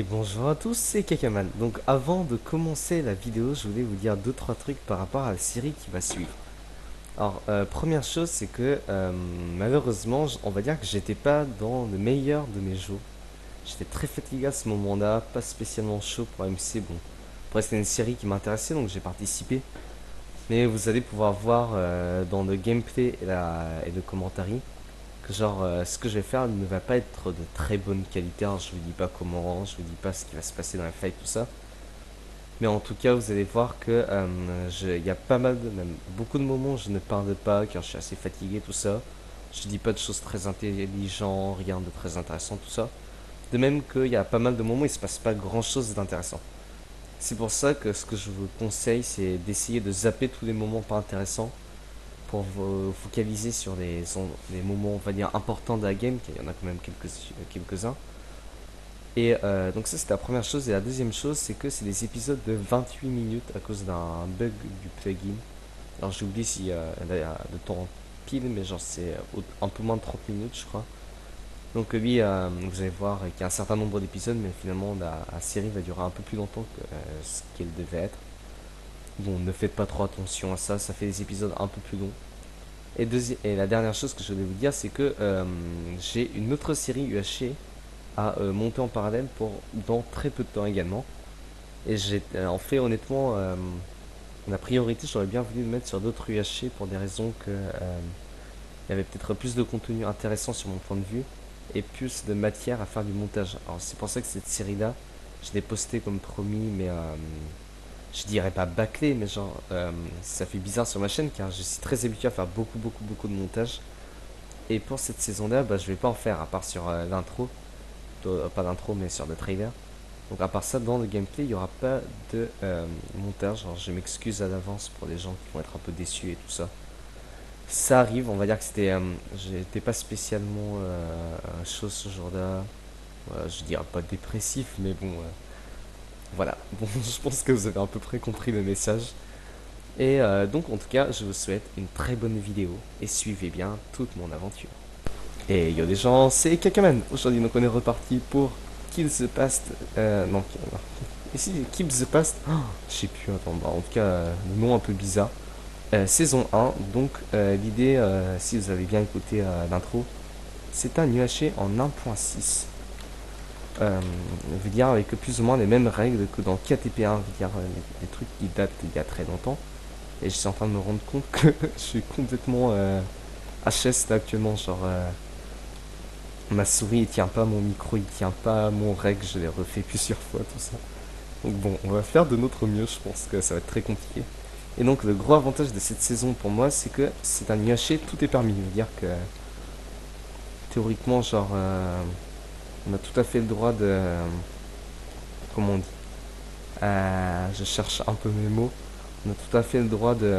Et bonjour à tous, c'est Kakaman. Donc avant de commencer la vidéo, je voulais vous dire deux trois trucs par rapport à la série qui va suivre. Alors première chose, c'est que malheureusement, on va dire que j'étais pas dans le meilleur de mes jours. J'étais très fatigué à ce moment-là, pas spécialement chaud pour AMC. Bon, après c'était une série qui m'intéressait donc j'ai participé. Mais vous allez pouvoir voir dans le gameplay et le commentary que genre ce que je vais faire ne va pas être de très bonne qualité. Alors, je vous dis pas comment, je vous dis pas ce qui va se passer dans la fight, tout ça. Mais en tout cas, vous allez voir que il y a pas mal de, même beaucoup de moments où je ne parle pas car je suis assez fatigué, tout ça. Je dis pas de choses très intelligentes, rien de très intéressant, tout ça. De même qu'il y a pas mal de moments où il se passe pas grand chose d'intéressant. C'est pour ça que ce que je vous conseille, c'est d'essayer de zapper tous les moments pas intéressants pour vous focaliser sur les moments, on va dire, importants de la game, qu'il y en a quand même quelques-uns. Et donc ça c'est la première chose. Et la deuxième chose, c'est que c'est des épisodes de 28 minutes à cause d'un bug du plugin. Alors j'ai oublié s'il y a le temps pile, mais genre c'est un peu moins de 30 minutes je crois. Donc lui, vous allez voir qu'il y a un certain nombre d'épisodes, mais finalement la série va durer un peu plus longtemps que ce qu'elle devait être. Bon, ne faites pas trop attention à ça, ça fait des épisodes un peu plus longs. Et la dernière chose que je voulais vous dire, c'est que j'ai une autre série UHC à monter en parallèle pour dans très peu de temps également. Et j'ai en fait honnêtement, la priorité, j'aurais bien voulu le mettre sur d'autres UHC pour des raisons que il y avait peut-être plus de contenu intéressant sur mon point de vue et plus de matière à faire du montage. Alors c'est pour ça que cette série-là, je l'ai postée comme promis, mais je dirais pas bâclé, mais genre ça fait bizarre sur ma chaîne car je suis très habitué à faire beaucoup de montage. Et pour cette saison-là, bah, je vais pas en faire à part sur l'intro, pas d'intro mais sur le trailer. Donc à part ça, dans le gameplay, il n'y aura pas de montage. Alors je m'excuse à l'avance pour les gens qui vont être un peu déçus et tout ça. Ça arrive, on va dire que j'étais pas spécialement chaud ce jour-là. Je dirais pas dépressif, mais bon, voilà. Bon, je pense que vous avez à peu près compris le message. Et donc en tout cas, je vous souhaite une très bonne vidéo et suivez bien toute mon aventure. Et yo des gens, c'est Kakaman. Aujourd'hui, donc on est reparti pour Kill the Past. Non, ici, Keep the Past. Oh, je sais plus, attends, bah, en tout cas, le nom un peu bizarre. Saison 1, donc l'idée, si vous avez bien écouté l'intro, c'est un UHC en 1.6. Je veux dire, avec plus ou moins les mêmes règles que dans KTP1, je veux dire, des trucs qui datent il y a très longtemps. Et je suis en train de me rendre compte que je suis complètement HS là actuellement, genre. Ma souris il tient pas, mon micro il tient pas, mon reg je l'ai refait plusieurs fois, tout ça. Donc bon, on va faire de notre mieux, je pense que ça va être très compliqué. Et donc le gros avantage de cette saison pour moi, c'est que c'est un UHC, tout est permis. Je veux dire que théoriquement, genre, on a tout à fait le droit de... comment on dit je cherche un peu mes mots. On a tout à fait le droit de...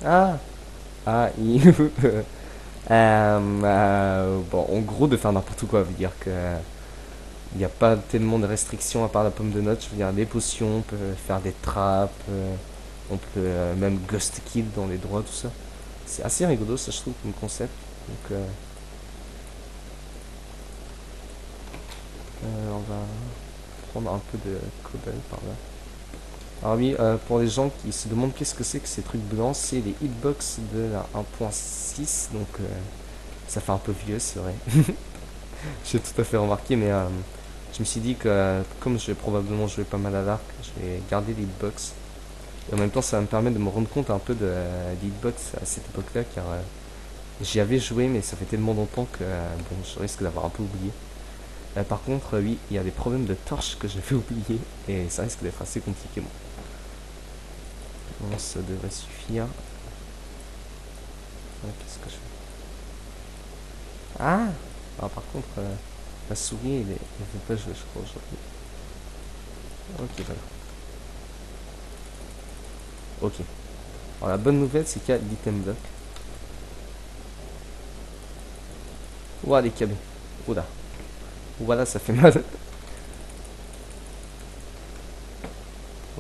ah Ah, bon, en gros, de faire n'importe quoi. Veut dire que il n'y a pas tellement de restrictions à part la pomme de note. Je veux dire, des potions, on peut faire des trappes, on peut même ghost kill dans les droits, tout ça. C'est assez rigolo, ça, je trouve, comme concept. Donc, on va prendre un peu de cobble par là. Alors oui, pour les gens qui se demandent qu'est-ce que c'est que ces trucs blancs, c'est les hitbox de la 1.6, donc ça fait un peu vieux, c'est vrai. J'ai tout à fait remarqué, mais je me suis dit que comme je vais probablement jouer pas mal à l'arc, je vais garder les hitbox. Et en même temps, ça va me permettre de me rendre compte un peu des hitbox à cette époque-là, car j'y avais joué, mais ça fait tellement longtemps que bon, je risque d'avoir un peu oublié. Par contre, oui, il y a des problèmes de torche que j'avais oublié, et ça risque d'être assez compliqué. Bon, ça devrait suffire. Qu'est-ce que je fais? Ah, par contre, la souris, elle veut pas jouer, je crois, aujourd'hui. Ok, voilà. Ok. Alors, la bonne nouvelle, c'est qu'il y a l'item block. Ouah, les câbles. Oula. Voilà, ça fait mal.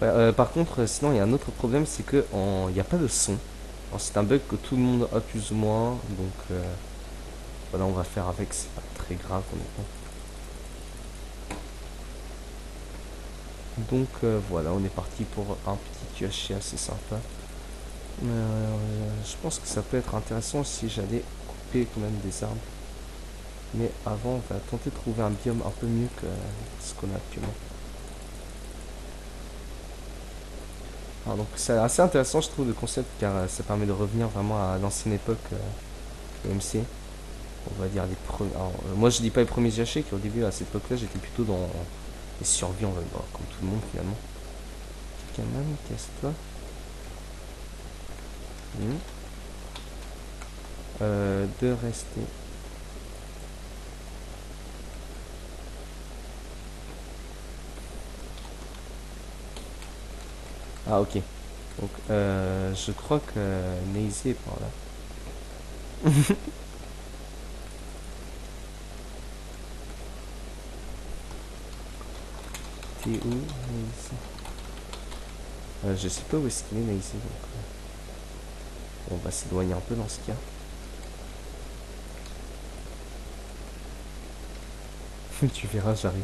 Ouais, par contre, sinon, il y a un autre problème, c'est que il n'y a pas de son. C'est un bug que tout le monde a plus ou moins, donc voilà, on va faire avec, c'est pas très grave honnêtement. Donc voilà, on est parti pour un petit UHC assez sympa. Je pense que ça peut être intéressant si j'allais couper quand même des arbres. Mais avant, on va tenter de trouver un biome un peu mieux que ce qu'on a actuellement. Alors donc c'est assez intéressant je trouve le concept car ça permet de revenir vraiment à l'ancienne époque de MC. On va dire les premiers. Alors, moi je dis pas les premiers GH qui au début à cette époque là j'étais plutôt dans les survies on va dire, comme tout le monde finalement. Quand même, casse-toi. Mmh. De rester. Ah ok. Donc je crois que Neisy est par là. T'es où Neisy? Je sais pas où est-ce qu'il est Neisy donc on va s'éloigner un peu dans ce cas. Tu verras j'arrive.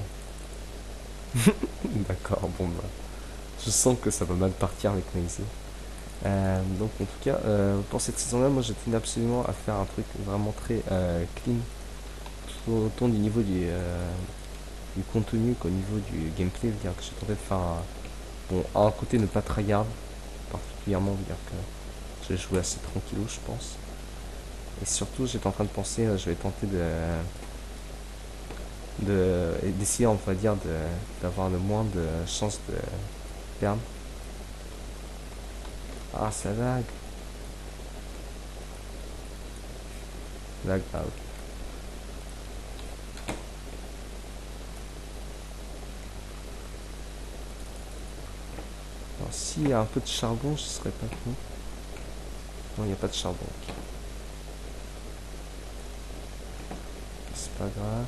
D'accord, bon bah. Je sens que ça va mal partir avec Neisy. Donc en tout cas, pour cette saison-là, moi je tenais absolument à faire un truc vraiment très clean, autant du niveau du contenu qu'au niveau du gameplay. Dire que j'ai tenté de faire bon, à un côté ne pas tryhard particulièrement, dire que j'ai joué assez tranquillou je pense. Et surtout j'étais en train de penser, je vais tenter d'essayer on va dire d'avoir le moins de chances de perdre. Ah ça lag. Lag out. Alors s'il y a un peu de charbon, je serais pas con. Non, il n'y a pas de charbon. Okay. C'est pas grave.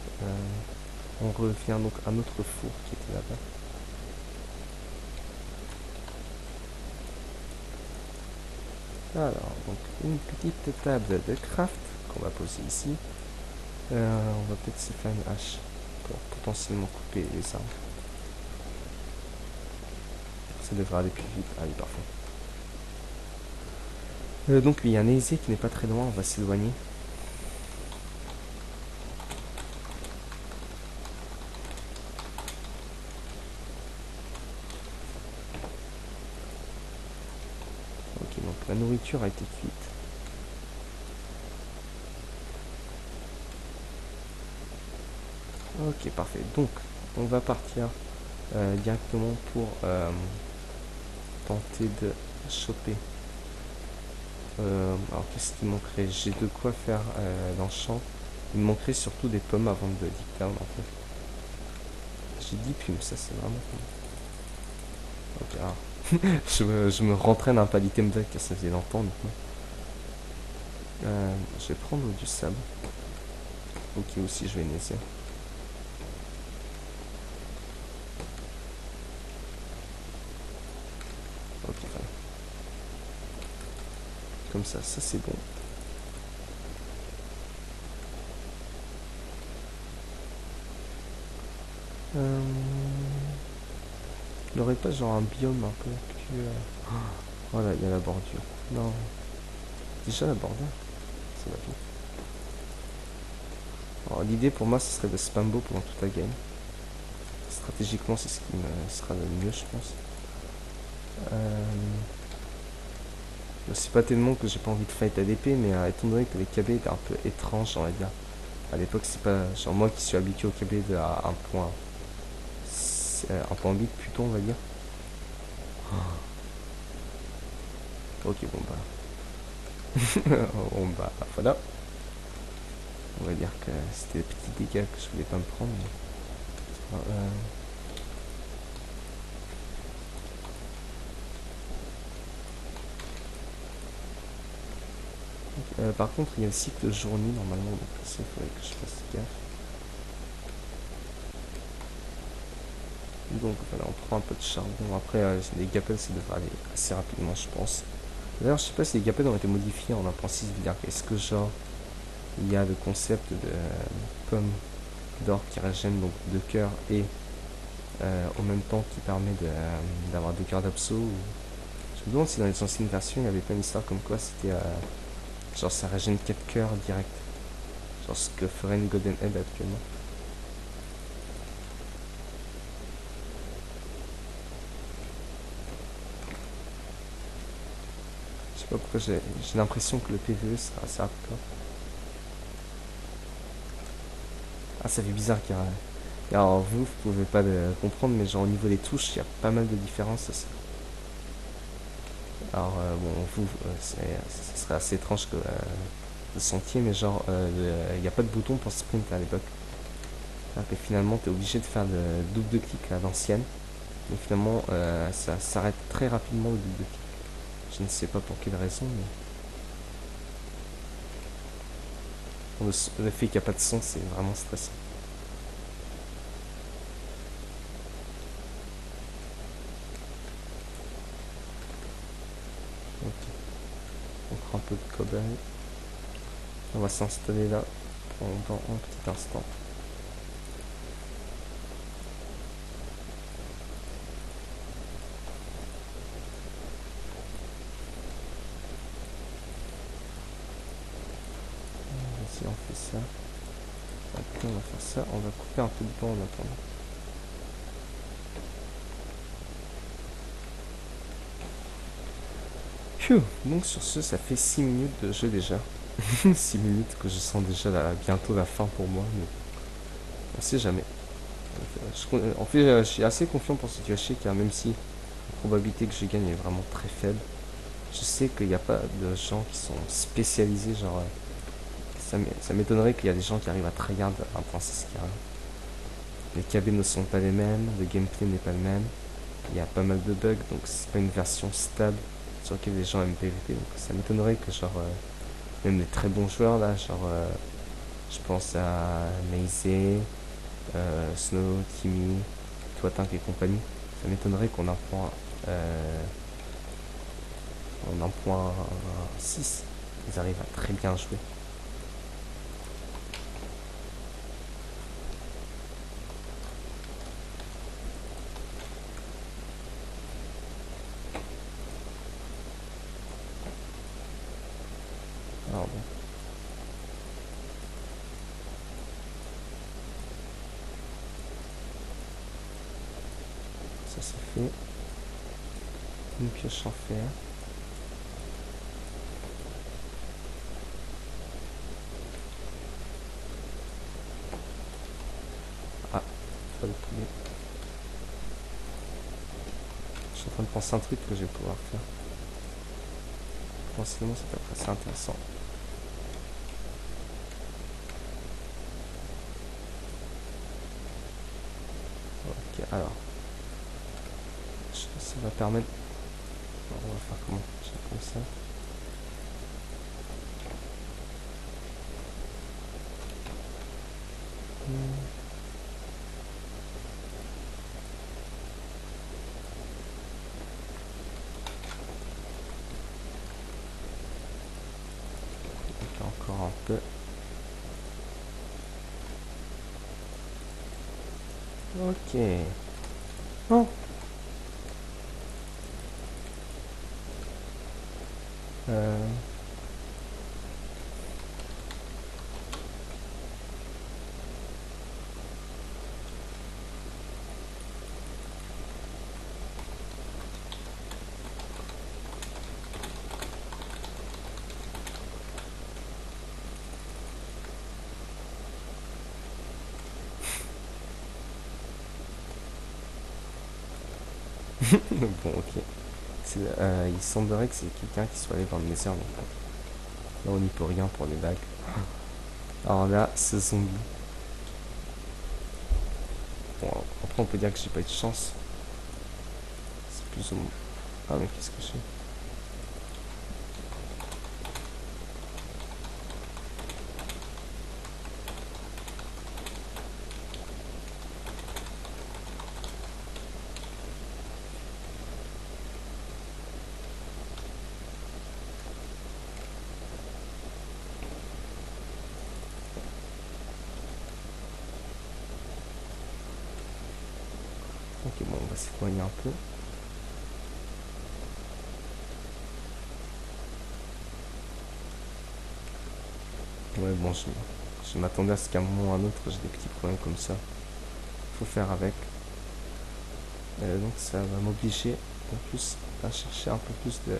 On revient donc à notre four qui était là-bas. Alors, donc une petite table de craft qu'on va poser ici. On va peut-être se faire une hache pour potentiellement couper les arbres. Ça devrait aller plus vite. Ah oui, parfait. Donc il y a un aisé qui n'est pas très loin, on va s'éloigner. Ok, donc la nourriture a été cuite. Ok, parfait. Donc, on va partir directement pour tenter de choper. Alors, qu'est-ce qui manquerait? J'ai de quoi faire dans le champ. Il me manquerait surtout des pommes avant de dig down en fait. J'ai 10 plumes, ça c'est vraiment cool. Ok, alors. je me rentraîne un pas d'item deck car ça faisait longtemps maintenant. Je vais prendre du sable. Ok, aussi je vais laisser. Ok, voilà. Comme ça c'est bon. Il n'y aurait pas genre un biome un peu plus... Voilà, il y a la bordure. Non. Déjà la bordure. Ça va vite. Alors l'idée pour moi ce serait de spambo pendant toute la game. Stratégiquement c'est ce qui me sera le mieux je pense. C'est pas tellement que j'ai pas envie de fight à l'épée, mais étant donné que les KB étaient un peu étranges on va dire. À l'époque c'est pas genre moi qui suis habitué au KB de à un point 8 plutôt on va dire. Ok bon bah. Bon bah voilà. On va dire que c'était des petits dégâts que je voulais pas me prendre. Mais... par contre, il y a le cycle journée normalement, donc ça, il faudrait que je fasse gaffe. Donc voilà, on prend un peu de charbon. Après, les gapels, ça devrait aller assez rapidement, je pense. D'ailleurs, je sais pas si les gapels ont été modifiés en 1.6. Est-ce que genre, il y a le concept de pomme d'or qui régène donc de cœur et en même temps qui permet d'avoir 2 cœurs d'abso. Je me demande si dans les anciennes versions il n'y avait pas une histoire comme quoi c'était genre ça régène 4 cœurs direct. Genre ce que ferait une Golden Head actuellement. Je sais pas pourquoi j'ai l'impression que le PvE sera assez hardcore. Ah, ça fait bizarre car. Alors vous pouvez pas le comprendre, mais genre au niveau des touches, il y a pas mal de différences aussi. Alors bon, vous, ça serait assez étrange que le sentier, mais genre il n'y a pas de bouton pour sprint à l'époque. C'est-à-dire que finalement tu es obligé de faire le double de clic à l'ancienne, mais finalement ça s'arrête très rapidement le double de clic. Je ne sais pas pour quelle raison, mais bon, le fait qu'il n'y a pas de son, c'est vraiment stressant. Ok, on prend un peu de cobalt. On va s'installer là pendant un petit instant. Si on fait ça, après on va faire ça, on va couper un peu de bois en attendant. Phew. Donc sur ce, ça fait 6 minutes de jeu déjà. 6 minutes que je sens déjà bientôt la fin pour moi, mais on sait jamais. En fait, je suis assez confiant pour ce cacher car même si la probabilité que je gagne est vraiment très faible, je sais qu'il n'y a pas de gens qui sont spécialisés, genre ça m'étonnerait qu'il y a des gens qui arrivent à tryhard à 1.6 car les KB ne sont pas les mêmes, le gameplay n'est pas le même, il y a pas mal de bugs donc c'est pas une version stable sur laquelle les gens aiment PvP, donc ça m'étonnerait que genre même les très bons joueurs là, genre je pense à Maze, Snow, Timmy, Twatink et compagnie, ça m'étonnerait qu'en un point en 1.6 ils arrivent à très bien jouer. Alors bon, ça c'est fait. Une pioche en fer. Ah, pas le poulet. Je suis en train de penser à un truc que je vais pouvoir faire. Potentiellement, ça peut être assez intéressant. Ok, alors. Ça va permettre. Alors, on va faire comment? Je fais comme ça. Ok, encore un peu. Ok. Oh. Euh... bon, ok. Il semblerait que c'est quelqu'un qui soit allé dans le Nether, donc là on n'y peut rien pour les bagues. Alors là, ce zombie. Bon, après on peut dire que j'ai pas eu de chance. C'est plus ou moins. Ah, mais qu'est-ce que j'ai? nettoyer un peu. Ouais, bon, je m'attendais à ce qu'à un moment ou à un autre, j'ai des petits problèmes comme ça. Faut faire avec. Donc ça va m'obliger en plus à chercher un peu plus de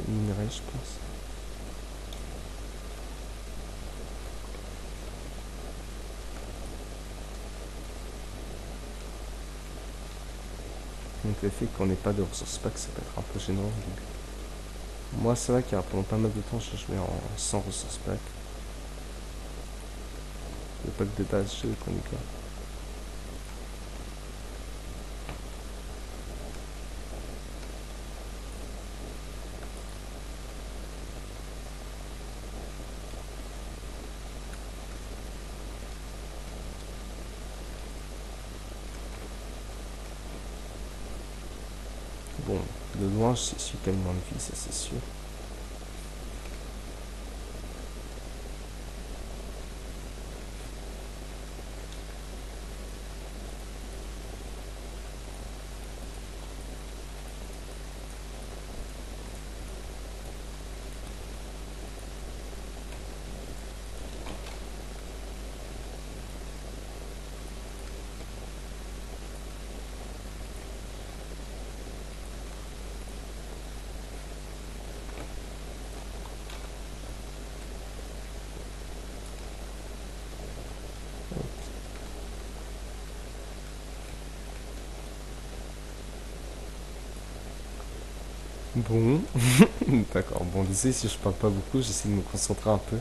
minerais, je pense. Donc le fait qu'on n'ait pas de ressources pack, ça peut être un peu gênant au début. Moi, c'est vrai qu'il y a pendant pas mal de temps, je jouais en sans ressources pack. Le pack de base, je le connais pas. Bon, de loin, je suis quand même moins de vie, ça c'est sûr. Bon, d'accord. Bon, désolé si je parle pas beaucoup, j'essaie de me concentrer un peu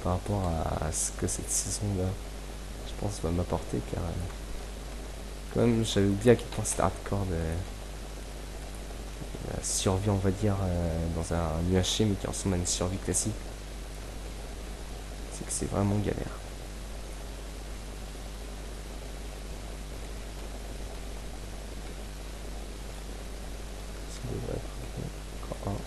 par rapport à ce que cette saison-là, je pense, va m'apporter, car quand même, j'avais oublié à quel point c'était hardcore de la survie, on va dire, dans un UHC, mais qui ressemble à une survie classique. C'est que c'est vraiment galère. Ça devrait être encore un.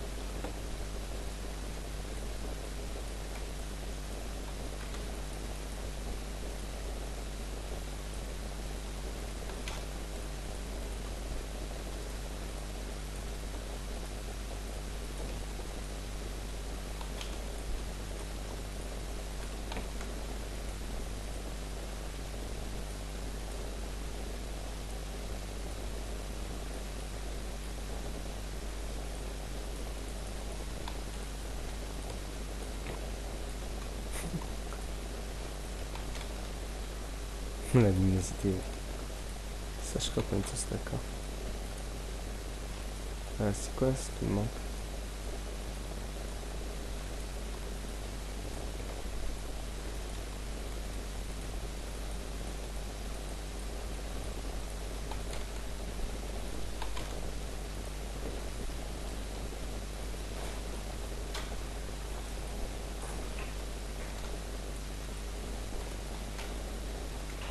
La luminosité, ça je crois qu'on est tous d'accord. C'est quoi ce qui me manque?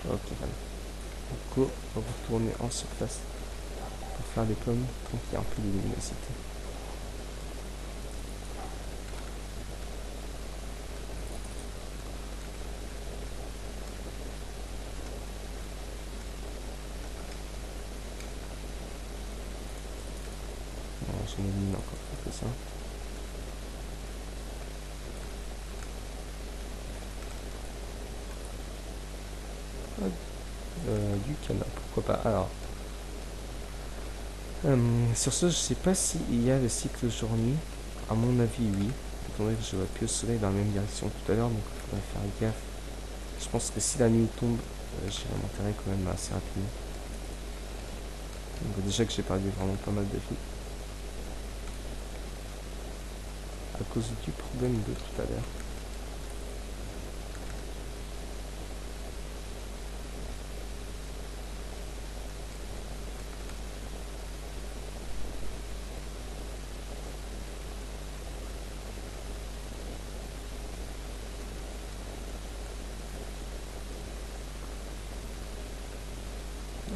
Ok, voilà. Du coup, on va retourner en surface pour faire des pommes, donc il y a un peu de luminosité. Bon, j'en élimine encore quelques-uns. Du canard, pourquoi pas. Alors, sur ce, je sais pas s'il y a le cycle jour-nuit. À mon avis, oui. Étant donné que je vois plus le soleil dans la même direction tout à l'heure, donc il faudrait faire gaffe. Je pense que si la nuit tombe, j'irai m'enterrer quand même assez rapidement. Donc, déjà que j'ai perdu vraiment pas mal de vie. À cause du problème de tout à l'heure.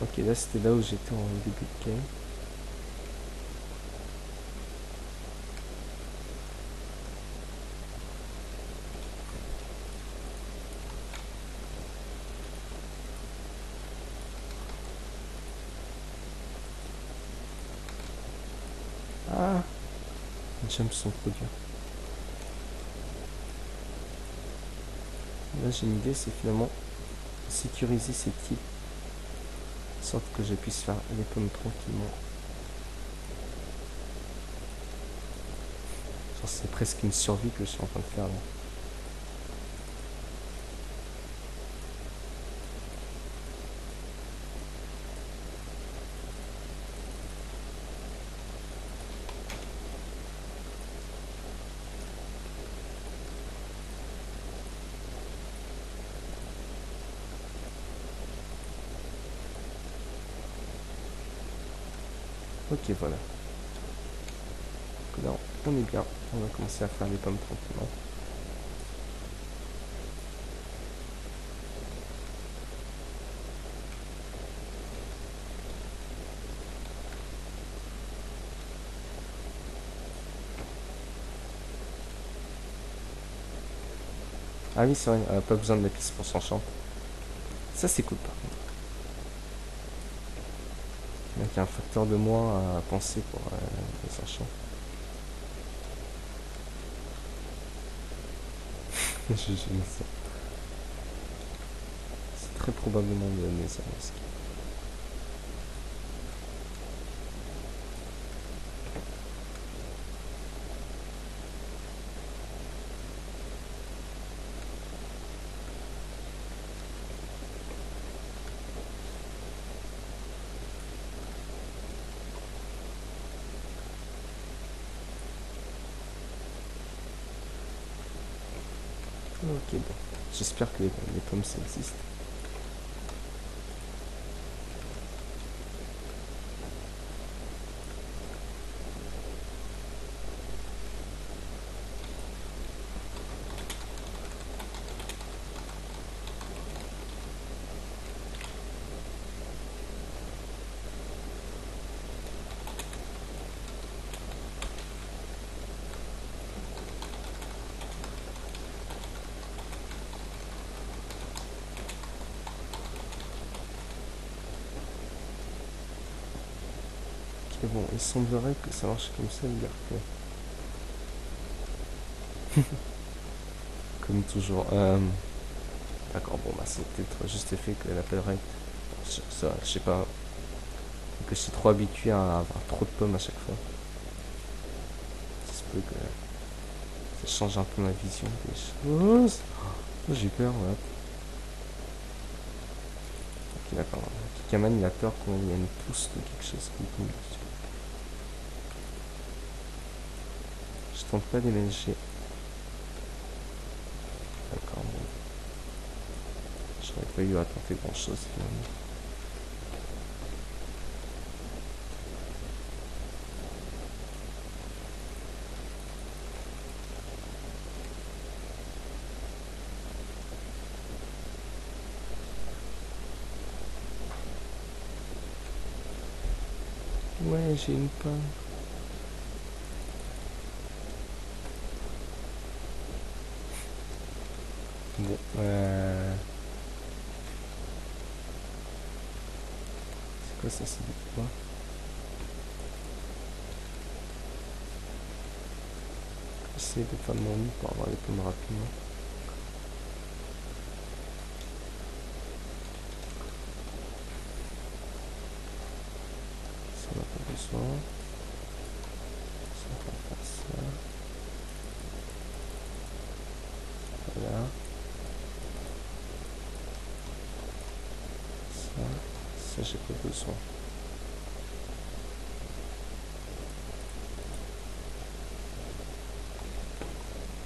Ok, là c'était là où j'étais en début de game. Les jumps sont trop durs. Là j'ai une idée, c'est finalement sécuriser ces types, de sorte que je puisse faire les pommes tranquillement. Genre c'est presque une survie que je suis en train de faire là. Ok, voilà. Donc là, on est bien. On va commencer à faire les pommes tranquillement. Ah oui, c'est vrai, pas besoin de l'épice pour s'enchanter. Ça, c'est cool par contre. Donc, il y a un facteur de moins à penser pour les enchants. Je me ça. C'est très probablement de mes masques. Ok, bon. J'espère que les pommes, ça existe. Ok, bon, il semblerait que ça marche comme ça, dire que... Comme toujours. D'accord, bon, bah c'est peut-être juste le fait que la pèlerin, ça, je sais pas, que je suis trop habitué à avoir trop de pommes à chaque fois. Ça se peut que ça change un peu ma vision des choses. Oh, j'ai peur, voilà. Ok, d'accord. Kikaman, il a peur quand il y a une pousse de quelque chose qui tombe dessus. Je tente pas d'émerger. D'accord, bon. J'aurais pas eu à tenter grand chose finalement. Ouais, j'ai une pomme. Bon, c'est quoi ça, c'est du quoi? J'essaie de faire de mon lit pour avoir les pommes rapidement. Ça n'a pas besoin. Ça va faire ça. Voilà. Ça j'ai pas besoin.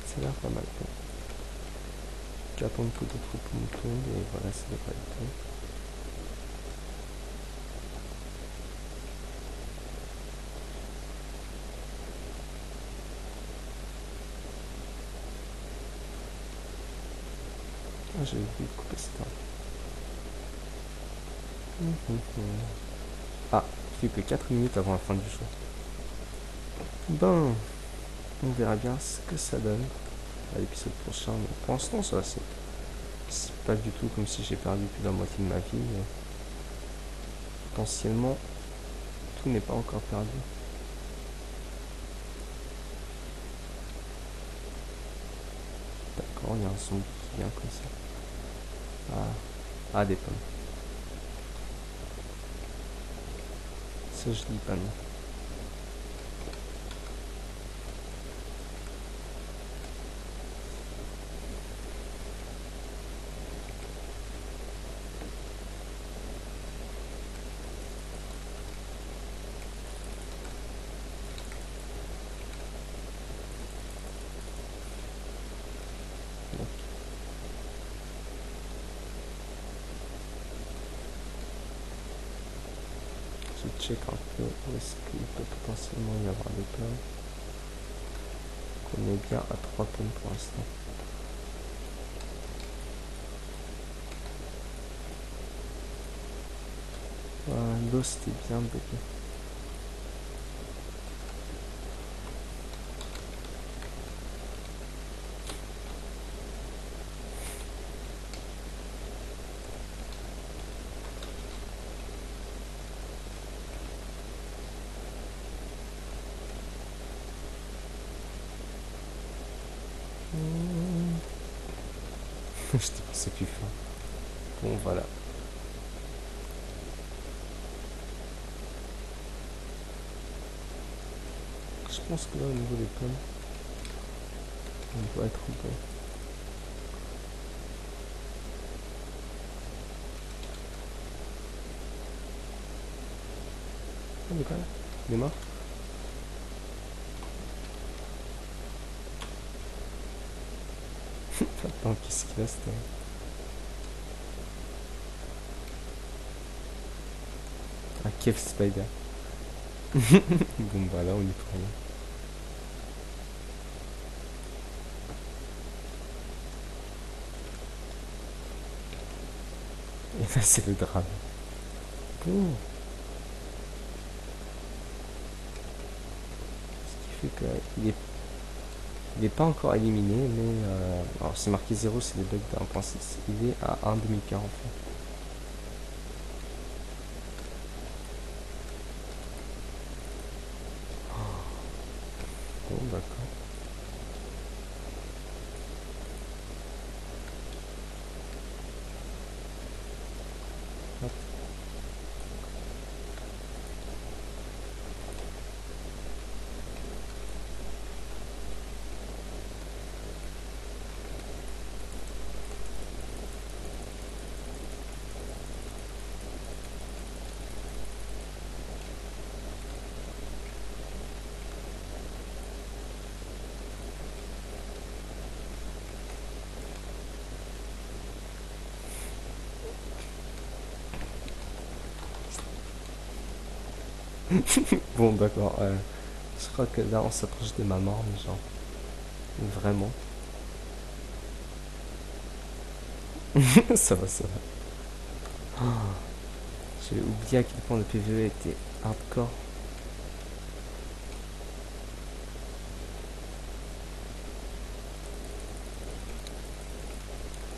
Ça a l'air pas mal. Bon. J'attends que d'autres pommes tombent et voilà, ça devrait être bon. Ah, j'ai oublié de couper ça. Ah, il fait que 4 minutes avant la fin du jour. Ben, on verra bien ce que ça donne à l'épisode prochain. Mais pour l'instant, ça c'est pas du tout comme si j'ai perdu plus de la moitié de ma vie. Mais potentiellement, tout n'est pas encore perdu. d'accord, il y a un zombie qui vient comme ça. Ah, ah des pommes. Ça je dis pas non. Donc, je check un peu où est-ce qu'il peut potentiellement y avoir des pommes. On est bien à 3 pommes pour l'instant. L'eau c'était bien bugué. J'étais pensé plus fort. Bon voilà. Je pense que là au niveau des pommes, on doit être bon. Ah mais quand même, il est mort. Attends, qu'est-ce qu'il a c'était un Kev Spider. Bon bah là on y peut rien. Et là c'est le drame. Bon. Ce qui fait qu'il est pas encore éliminé, mais alors c'est marqué 0, c'est des bugs de 1.6. Il est à 1 demi-quart en fait. Bon d'accord. Hop. Bon d'accord. Je crois que là on s'approche de ma mort, mais genre vraiment. Ça va, ça va. Oh, j'ai oublié à quel point le PvE était hardcore.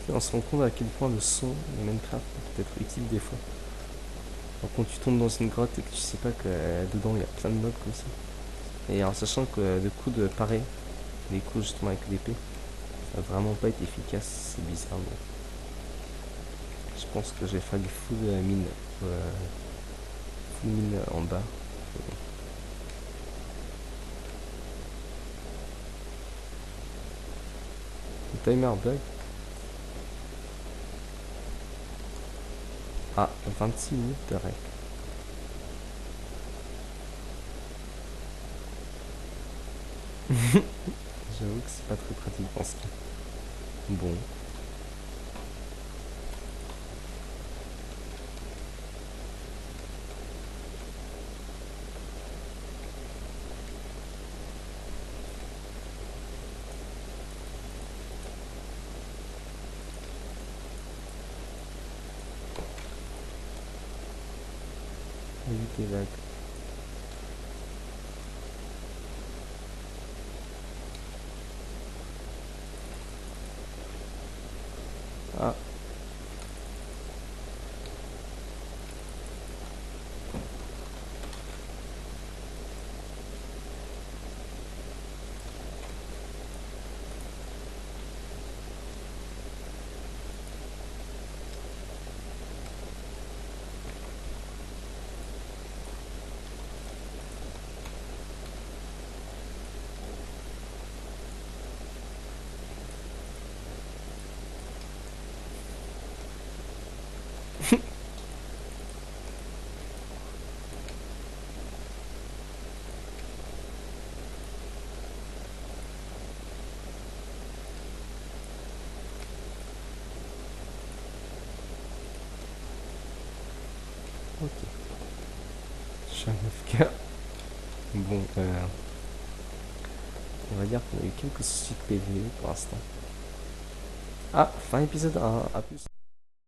Et on se rend compte à quel point le son de Minecraft peut être utile des fois. Alors, quand tu tombes dans une grotte et que tu sais pas que dedans il y a plein de mobs comme ça. Et en sachant que le coup de parer, les coups justement avec l'épée, ça va vraiment pas être efficace, c'est bizarre. Mais je pense que j'ai fallu full mine en bas. Le timer bug. Ah, 26 minutes de règle. J'avoue que c'est pas très pratique en ce cas. Bon, évite les vagues. Ah, Ok, je suis à 9 cœurs. Bon, on va dire qu'on a eu quelques soucis de PV pour l'instant. Ah, fin épisode 1, à plus.